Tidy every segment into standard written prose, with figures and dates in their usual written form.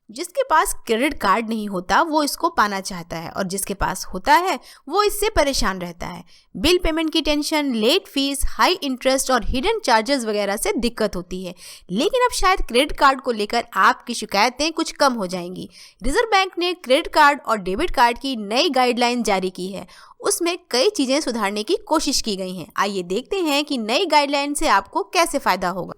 जिसके पास credit card नहीं होता वो इसको पाना चाहता है और जिसके पास होता है वो इससे परेशान रहता है। बिल पेमेंट की tension, late fees, high interest और हिडन चार्जेस वगैरह से दिक्कत होती है। लेकिन अब शायद क्रेडिट कार्ड को लेकर आपकी शिकायतें कुछ कम हो जाएंगी। रिजर्व बैंक ने क्रेडिट कार्ड और डेबिट कार्ड की नई गाइडलाइन जारी की है। उसमें कई चीजें सुधारने की कोशिश की गई हैं। आइए देखते हैं कि नई गाइडलाइन से आपको कैसे फायदा होगा।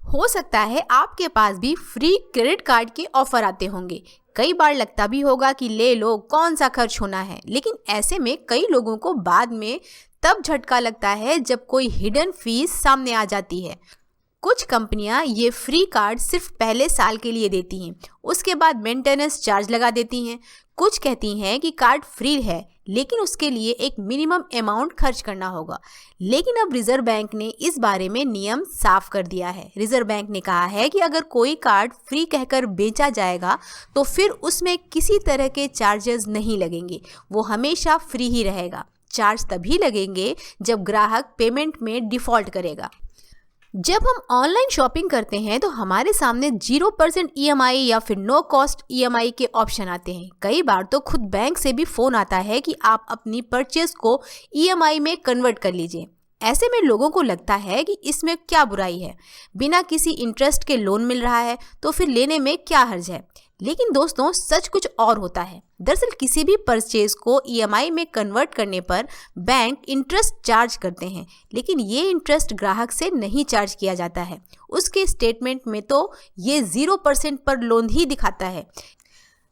हो सकता है आपके पास भी फ्री क्रेडिट कार्ड के ऑफर आते होंगे। कई बार लगता भी होगा कि ले लो, कौन सा खर्च होना है। लेकिन ऐसे में कई लोगों को बाद में तब झटका लगता है जब कोई हिडन फीस सामने आ जाती है। कुछ कंपनियां ये फ्री कार्ड सिर्फ पहले साल के लिए देती हैं, उसके बाद मेंटेनेंस चार्ज लगा देती हैं। कुछ कहती हैं कि कार्ड फ्री है लेकिन उसके लिए एक मिनिमम अमाउंट खर्च करना होगा। लेकिन अब रिजर्व बैंक ने इस बारे में नियम साफ कर दिया है। रिजर्व बैंक ने कहा है कि अगर कोई कार्ड फ्री कहकर बेचा जाएगा तो फिर उसमें किसी तरह के चार्जेस नहीं लगेंगे, वो हमेशा फ्री ही रहेगा। चार्ज तभी लगेंगे जब ग्राहक पेमेंट में डिफॉल्ट करेगा। जब हम ऑनलाइन शॉपिंग करते हैं तो हमारे सामने 0% EMI या फिर नो कॉस्ट EMI के ऑप्शन आते हैं। कई बार तो खुद बैंक से भी फ़ोन आता है कि आप अपनी परचेज को EMI में कन्वर्ट कर लीजिए। ऐसे में लोगों को लगता है कि इसमें क्या बुराई है, बिना किसी इंटरेस्ट के लोन मिल रहा है तो फिर लेने में क्या हर्ज है। लेकिन दोस्तों, सच कुछ और होता है। दरअसल किसी भी परचेज को EMI में कन्वर्ट करने पर बैंक इंटरेस्ट चार्ज करते हैं, लेकिन ये इंटरेस्ट ग्राहक से नहीं चार्ज किया जाता है। उसके स्टेटमेंट में तो ये 0% पर लोन ही दिखाता है,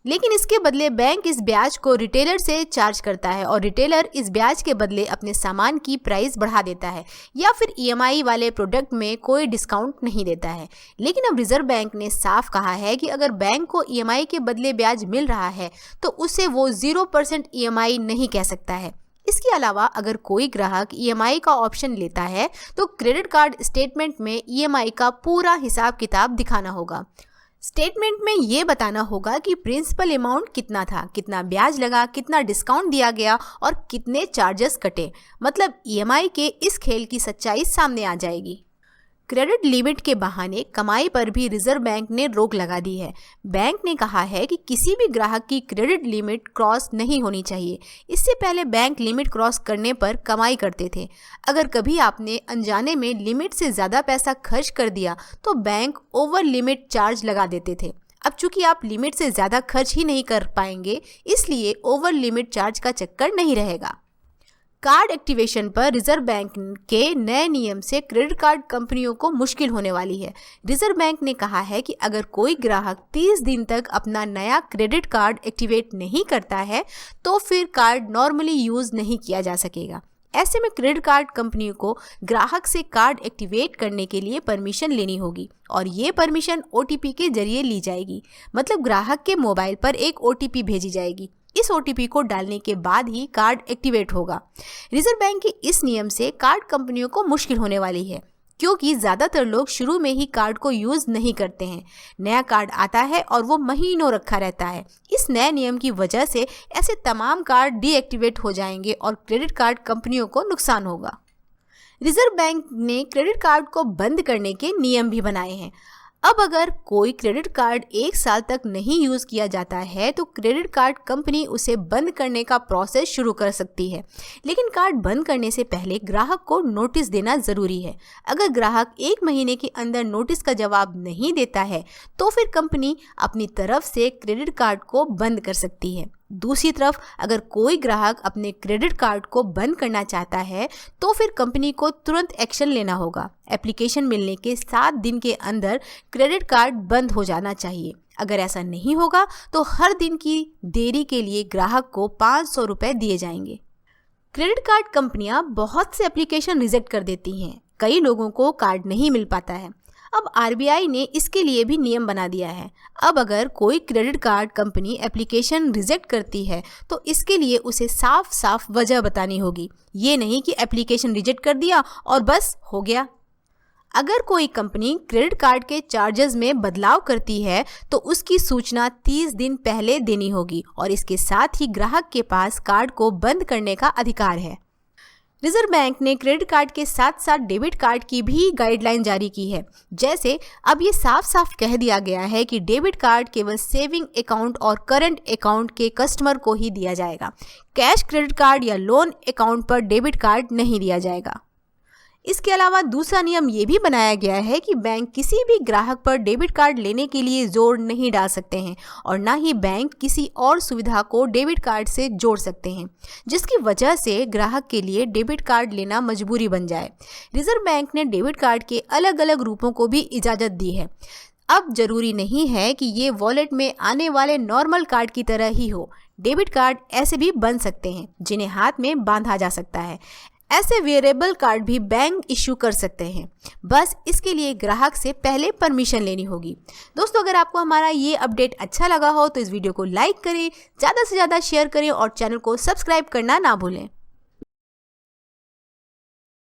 लेकिन इसके बदले बैंक इस ब्याज को रिटेलर से चार्ज करता है और रिटेलर इस ब्याज के बदले अपने सामान की प्राइस बढ़ा देता है या फिर EMI वाले प्रोडक्ट में कोई डिस्काउंट नहीं देता है। लेकिन अब रिजर्व बैंक ने साफ कहा है कि अगर बैंक को EMI के बदले ब्याज मिल रहा है तो उसे वो 0% EMI नहीं कह सकता है। इसके अलावा अगर कोई ग्राहक EMI का ऑप्शन लेता है तो क्रेडिट कार्ड स्टेटमेंट में EMI का पूरा हिसाब किताब दिखाना होगा। स्टेटमेंट में ये बताना होगा कि प्रिंसिपल अमाउंट कितना था, कितना ब्याज लगा, कितना डिस्काउंट दिया गया और कितने चार्जेस कटे। मतलब EMI के इस खेल की सच्चाई सामने आ जाएगी। क्रेडिट लिमिट के बहाने कमाई पर भी रिजर्व बैंक ने रोक लगा दी है। बैंक ने कहा है कि किसी भी ग्राहक की क्रेडिट लिमिट क्रॉस नहीं होनी चाहिए। इससे पहले बैंक लिमिट क्रॉस करने पर कमाई करते थे। अगर कभी आपने अनजाने में लिमिट से ज़्यादा पैसा खर्च कर दिया तो बैंक ओवर लिमिट चार्ज लगा देते थे। अब चूंकि आप लिमिट से ज़्यादा खर्च ही नहीं कर पाएंगे, इसलिए ओवर लिमिट चार्ज का चक्कर नहीं रहेगा। कार्ड एक्टिवेशन पर रिजर्व बैंक के नए नियम से क्रेडिट कार्ड कंपनियों को मुश्किल होने वाली है। रिजर्व बैंक ने कहा है कि अगर कोई ग्राहक 30 दिन तक अपना नया क्रेडिट कार्ड एक्टिवेट नहीं करता है तो फिर कार्ड नॉर्मली यूज़ नहीं किया जा सकेगा। ऐसे में क्रेडिट कार्ड कंपनियों को ग्राहक से कार्ड एक्टिवेट करने के लिए परमिशन लेनी होगी और ये परमिशन OTP के जरिए ली जाएगी। मतलब ग्राहक के मोबाइल पर एक OTP भेजी जाएगी। इस OTP को डालने के बाद ही कार्ड एक्टिवेट होगा। रिजर्व बैंक के इस नियम से कार्ड कंपनियों को मुश्किल होने वाली है, क्योंकि ज़्यादातर लोग शुरू में ही कार्ड को यूज़ नहीं करते हैं। नया कार्ड आता है और वो महीनों रखा रहता है। इस नए नियम की वजह से ऐसे तमाम कार्ड डीएक्टिवेट हो जाएंगे और क्रेडिट कार्ड कंपनियों को नुकसान होगा। रिजर्व बैंक ने क्रेडिट कार्ड को बंद करने के नियम भी बनाए हैं। अब अगर कोई क्रेडिट कार्ड 1 साल तक नहीं यूज़ किया जाता है तो क्रेडिट कार्ड कंपनी उसे बंद करने का प्रोसेस शुरू कर सकती है। लेकिन कार्ड बंद करने से पहले ग्राहक को नोटिस देना ज़रूरी है। अगर ग्राहक 1 महीने के अंदर नोटिस का जवाब नहीं देता है तो फिर कंपनी अपनी तरफ से क्रेडिट कार्ड को बंद कर सकती है। दूसरी तरफ अगर कोई ग्राहक अपने क्रेडिट कार्ड को बंद करना चाहता है तो फिर कंपनी को तुरंत एक्शन लेना होगा। एप्लीकेशन मिलने के 7 दिन के अंदर क्रेडिट कार्ड बंद हो जाना चाहिए। अगर ऐसा नहीं होगा तो हर दिन की देरी के लिए ग्राहक को 500 रुपये दिए जाएंगे। क्रेडिट कार्ड कंपनियां बहुत से एप्लीकेशन रिजेक्ट कर देती हैं। कई लोगों को कार्ड नहीं मिल पाता है। अब RBI ने इसके लिए भी नियम बना दिया है। अब अगर कोई credit card company application reject करती है तो इसके लिए उसे साफ साफ वजह बतानी होगी। ये नहीं कि एप्लीकेशन रिजेक्ट कर दिया और बस हो गया। अगर कोई कंपनी क्रेडिट कार्ड के चार्जेस में बदलाव करती है तो उसकी सूचना 30 दिन पहले देनी होगी और इसके साथ ही ग्राहक के पास कार्ड को बंद करने का अधिकार है। रिजर्व बैंक ने क्रेडिट कार्ड के साथ साथ डेबिट कार्ड की भी गाइडलाइन जारी की है। जैसे अब ये साफ साफ कह दिया गया है कि डेबिट कार्ड केवल सेविंग अकाउंट और करंट अकाउंट के कस्टमर को ही दिया जाएगा। कैश क्रेडिट कार्ड या लोन अकाउंट पर डेबिट कार्ड नहीं दिया जाएगा। इसके अलावा दूसरा नियम ये भी बनाया गया है कि बैंक किसी भी ग्राहक पर डेबिट कार्ड लेने के लिए जोर नहीं डाल सकते हैं और ना ही बैंक किसी और सुविधा को डेबिट कार्ड से जोड़ सकते हैं, जिसकी वजह से ग्राहक के लिए डेबिट कार्ड लेना मजबूरी बन जाए। रिजर्व बैंक ने डेबिट कार्ड के अलग अलग रूपों को भी इजाज़त दी है। अब जरूरी नहीं है कि ये वॉलेट में आने वाले नॉर्मल कार्ड की तरह ही हो। डेबिट कार्ड ऐसे भी बन सकते हैं जिन्हें हाथ में बांधा जा सकता है। ऐसे वेरिएबल कार्ड भी बैंक इश्यू कर सकते हैं, बस इसके लिए ग्राहक से पहले परमिशन लेनी होगी। दोस्तों, अगर आपको हमारा ये अपडेट अच्छा लगा हो तो इस वीडियो को लाइक करें, ज़्यादा से ज़्यादा शेयर करें और चैनल को सब्सक्राइब करना ना भूलें।